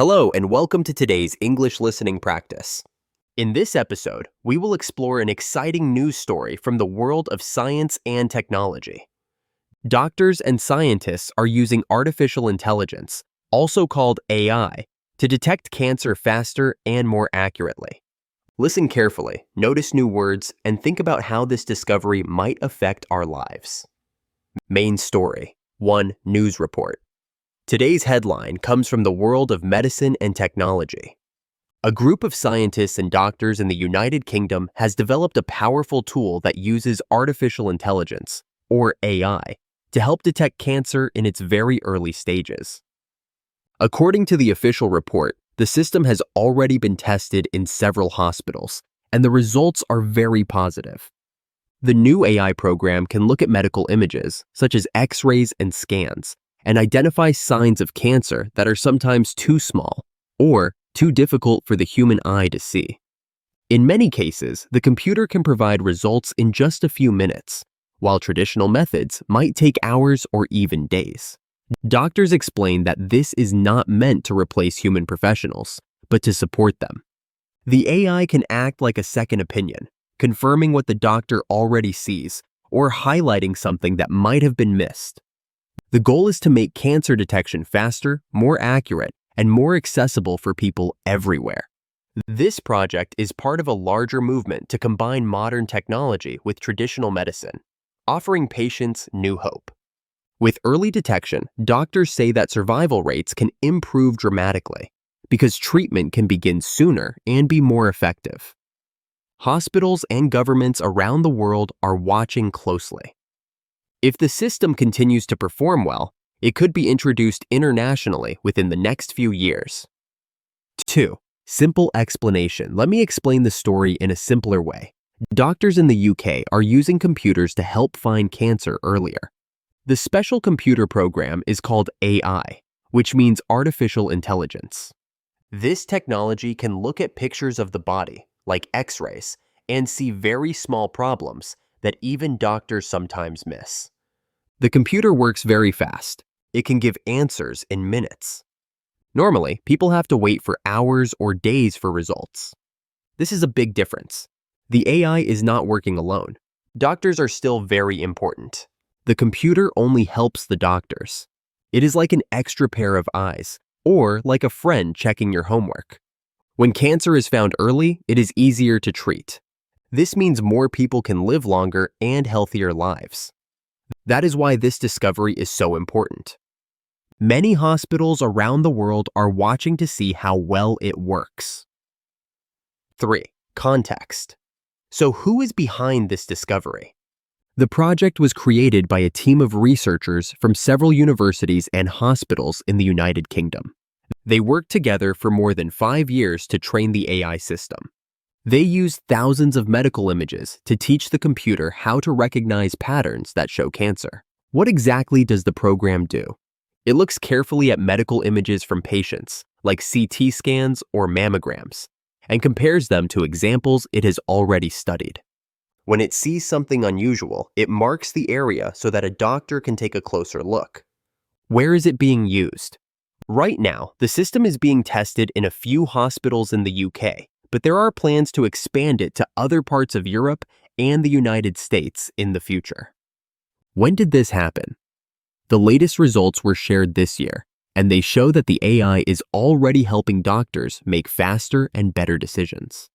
Hello, and welcome to today's English listening practice. In this episode, we will explore an exciting news story from the world of science and technology. Doctors and scientists are using artificial intelligence, also called AI, to detect cancer faster and more accurately. Listen carefully, notice new words, and think about how this discovery might affect our lives. Main story: 1. News report. Today's headline comes from the world of medicine and technology. A group of scientists and doctors in the United Kingdom has developed a powerful tool that uses artificial intelligence, or AI, to help detect cancer in its very early stages. According to the official report, the system has already been tested in several hospitals, and the results are very positive. The new AI program can look at medical images, such as X-rays and scans, and identify signs of cancer that are sometimes too small or too difficult for the human eye to see. In many cases, the computer can provide results in just a few minutes, while traditional methods might take hours or even days. Doctors explain that this is not meant to replace human professionals, but to support them. The AI can act like a second opinion, confirming what the doctor already sees or highlighting something that might have been missed. The goal is to make cancer detection faster, more accurate, and more accessible for people everywhere. This project is part of a larger movement to combine modern technology with traditional medicine, offering patients new hope. With early detection, doctors say that survival rates can improve dramatically because treatment can begin sooner and be more effective. Hospitals and governments around the world are watching closely. If the system continues to perform well, it could be introduced internationally within the next few years. 2. Simple explanation. Let me explain the story in a simpler way. Doctors in the UK are using computers to help find cancer earlier. The special computer program is called AI, which means artificial intelligence. This technology can look at pictures of the body, like X-rays, and see very small problems that even doctors sometimes miss. The computer works very fast. It can give answers in minutes. Normally, people have to wait for hours or days for results. This is a big difference. The AI is not working alone. Doctors are still very important. The computer only helps the doctors. It is like an extra pair of eyes, or like a friend checking your homework. When cancer is found early, it is easier to treat. This means more people can live longer and healthier lives. That is why this discovery is so important. Many hospitals around the world are watching to see how well it works. 3. Context. So who is behind this discovery? The project was created by a team of researchers from several universities and hospitals in the United Kingdom. They worked together for more than 5 years to train the AI system. They used thousands of medical images to teach the computer how to recognize patterns that show cancer. What exactly does the program do? It looks carefully at medical images from patients, like CT scans or mammograms, and compares them to examples it has already studied. When it sees something unusual, it marks the area so that a doctor can take a closer look. Where is it being used? Right now, the system is being tested in a few hospitals in the UK, but there are plans to expand it to other parts of Europe and the United States in the future. When did this happen? The latest results were shared this year, and they show that the AI is already helping doctors make faster and better decisions.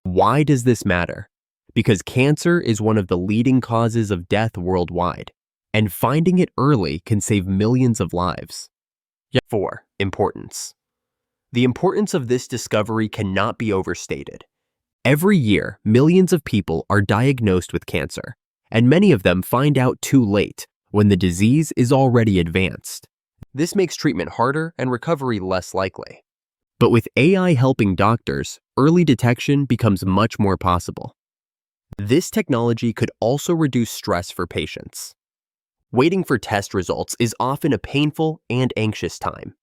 Why does this matter? Because cancer is one of the leading causes of death worldwide, and finding it early can save millions of lives. 4. Importance. The importance of this discovery cannot be overstated. Every year, millions of people are diagnosed with cancer, and many of them find out too late, when the disease is already advanced. This makes treatment harder and recovery less likely. But with AI helping doctors, early detection becomes much more possible. This technology could also reduce stress for patients. Waiting for test results is often a painful and anxious time.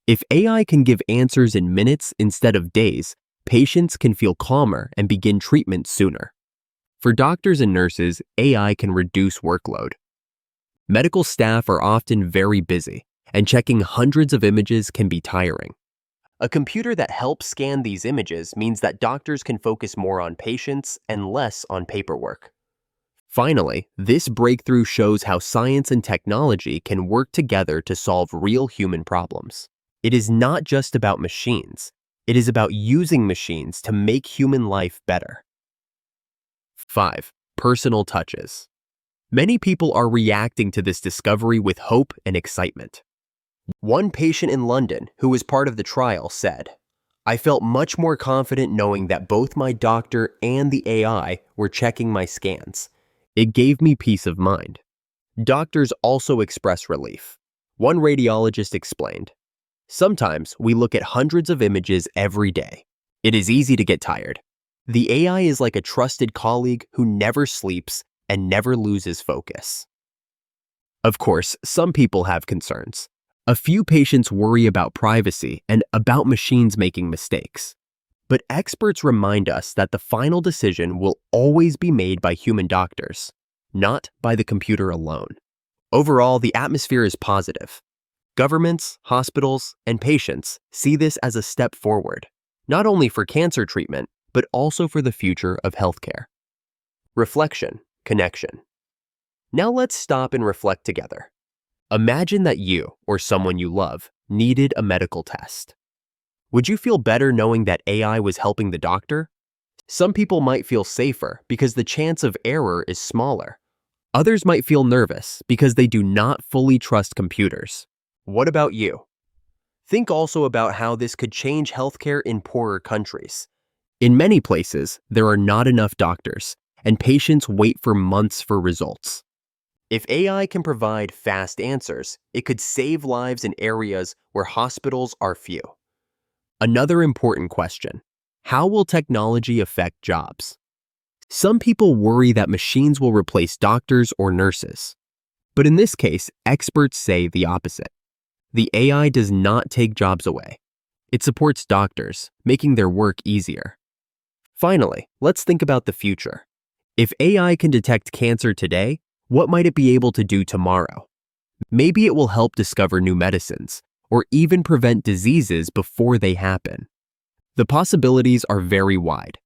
If AI can give answers in minutes instead of days, patients can feel calmer and begin treatment sooner. For doctors and nurses, AI can reduce workload. Medical staff are often very busy, and checking hundreds of images can be tiring. A computer that helps scan these images means that doctors can focus more on patients and less on paperwork. Finally, this breakthrough shows how science and technology can work together to solve real human problems. It is not just about machines. It is about using machines to make human life better. 5. Personal touches. Many people are reacting to this discovery with hope and excitement. One patient in London who was part of the trial said, "I felt much more confident knowing that both my doctor and the AI were checking my scans. It gave me peace of mind." Doctors also express relief. One radiologist explained, "Sometimes we look at hundreds of images every day. It is easy to get tired. The AI is like a trusted colleague who never sleeps and never loses focus." Of course, some people have concerns. A few patients worry about privacy and about machines making mistakes. But experts remind us that the final decision will always be made by human doctors, not by the computer alone. Overall, the atmosphere is positive. Governments, hospitals, and patients see this as a step forward, not only for cancer treatment, but also for the future of healthcare. Reflection, connection. Now let's stop and reflect together. Imagine that you, or someone you love, needed a medical test. Would you feel better knowing that AI was helping the doctor? Some people might feel safer because the chance of error is smaller. Others might feel nervous because they do not fully trust computers. What about you? Think also about how this could change healthcare in poorer countries. In many places, there are not enough doctors, and patients wait for months for results. If AI can provide fast answers, it could save lives in areas where hospitals are few. Another important question: how will technology affect jobs? Some people worry that machines will replace doctors or nurses. But in this case, experts say the opposite. The AI does not take jobs away. It supports doctors, making their work easier. Finally, let's think about the future. If AI can detect cancer today, what might it be able to do tomorrow? Maybe it will help discover new medicines, or even prevent diseases before they happen. The possibilities are very wide.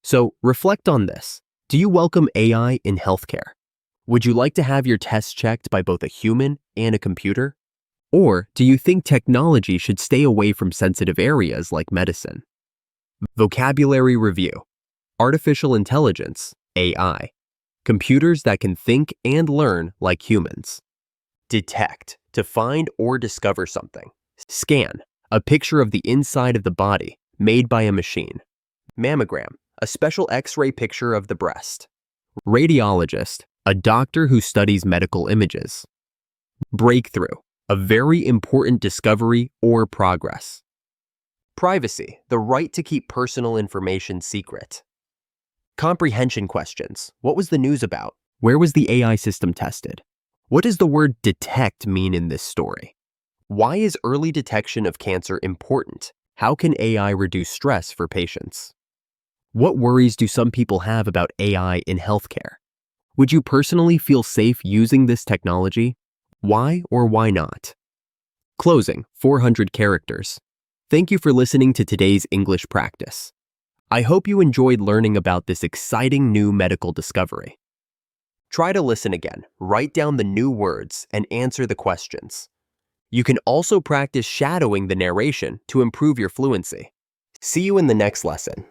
So reflect on this. Do you welcome AI in healthcare? Would you like to have your tests checked by both a human and a computer? Or do you think technology should stay away from sensitive areas like medicine? Vocabulary review. Artificial intelligence, AI. Computers that can think and learn like humans. Detect, to find or discover something. Scan, a picture of the inside of the body made by a machine. Mammogram, a special X-ray picture of the breast. Radiologist, a doctor who studies medical images. Breakthrough, a very important discovery or progress. Privacy, the right to keep personal information secret. Comprehension questions. What was the news about? Where was the AI system tested? What does the word detect mean in this story? Why is early detection of cancer important? How can AI reduce stress for patients? What worries do some people have about AI in healthcare? Would you personally feel safe using this technology? Why or why not? Closing, 400 characters. Thank you for listening to today's English practice. I hope you enjoyed learning about this exciting new medical discovery. Try to listen again, write down the new words, and answer the questions. You can also practice shadowing the narration to improve your fluency. See you in the next lesson.